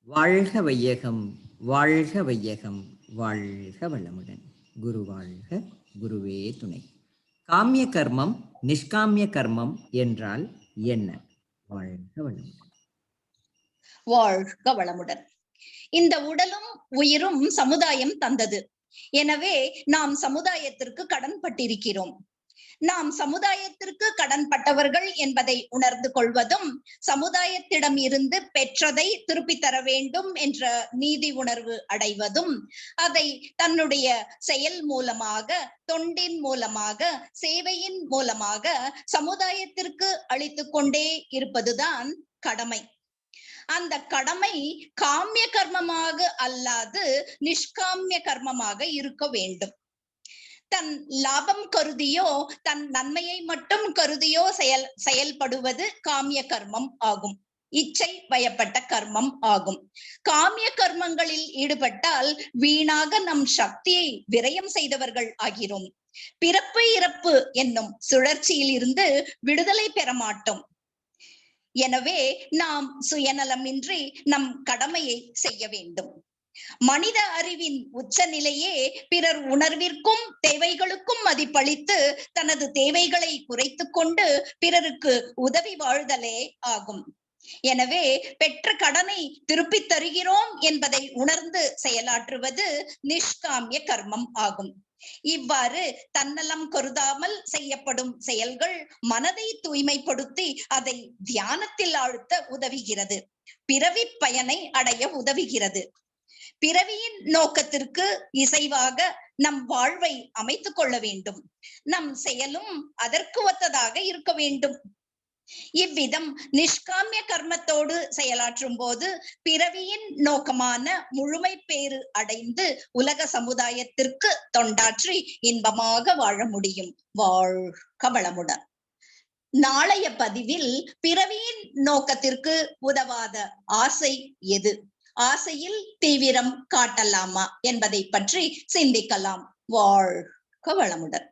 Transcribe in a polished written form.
வாழ்க வையகம், வாழ்க வையகம், வாழ்க வளமுடன். குரு வாழ்க, குருவே துணை. காமிய கர்மம், நிஷ்காமிய கர்மம் என்றால் என்ன? வாழ்க வளமுடன். வாழ்க வளமுடன். இந்த உடலும் உயிரும் சமுதாயம் தந்தது. எனவே நாம் சமுதாயத்திற்கு கடன்பட்டிருக்கிறோம். நாம் சமுதாயத்திற்கு கடன்பட்டவர்கள் என்பதை உணர்ந்து கொள்வதும், சமுதாயத்திடம் இருந்து பெற்றதை திருப்பி தர வேண்டும் என்ற நீதி உணர்வு அடைவதும், அதை தன்னுடைய செயல் மூலமாக, தொண்டின் மூலமாக, சேவையின் மூலமாக சமுதாயத்திற்கு அளித்து கொண்டே இருப்பதுதான் கடமை. அந்த கடமை காமிய கர்மமாக அல்லாது நிஷ்காமிய கர்மமாக இருக்க வேண்டும். தன் லாபம் கருதியோ தன் நன்மையை மட்டும் கருதியோ செயல்படுவது காமிய கர்மம் ஆகும். இச்சை வயப்பட்ட கர்மம் ஆகும். காமிய கர்மங்களில் ஈடுபட்டால் வீணாக நம் சக்தியை விரயம் செய்தவர்கள் ஆகிறோம். பிறப்பு இறப்பு என்னும் சுழற்சியில் இருந்து விடுதலை பெற மாட்டோம். எனவே நாம் சுயநலமின்றி நம் கடமையை செய்ய வேண்டும். மனித அறிவின் உச்ச நிலையே பிறர் உணர்விற்கும் தேவைகளுக்கும் மதிப்பளித்து தனது தேவைகளை குறைத்து கொண்டு பிறருக்கு உதவி வாழ்தலே ஆகும். எனவே பெற்ற கடனை திருப்பி தருகிறோம் என்பதை உணர்ந்து செயலாற்றுவது நிஷ்காமிய கர்மம் ஆகும். இவ்வாறு தன்னலம் கருதாமல் செய்யப்படும் செயல்கள் மனதை தூய்மைப்படுத்தி அதை தியானத்தில் ஆழ்த்த உதவுகிறது. பிறவி பயனை அடைய உதவுகிறது. பிறவியின் நோக்கத்திற்கு இசைவாக நம் வாழ்வை அமைத்துக் கொள்ள வேண்டும். நம் செயலும் அதற்கு ஒத்ததாக இருக்க வேண்டும். இவ்விதம் நிஷ்காமிய கர்மத்தோடு செயலாற்றும் போது பிறவியின் நோக்கமான முழுமை பேறு அடைந்து உலக சமுதாயத்திற்கு தொண்டாற்றி இன்பமாக வாழ முடியும். வாழ்க வளமுடன். நாளைய பதிவில் பிறவியின் நோக்கத்திற்கு உதவாத ஆசை எது, ஆசையில் தீவிரம் காட்டலாமா என்பதை பற்றி சிந்திக்கலாம். வாழ்க வளமுடன்.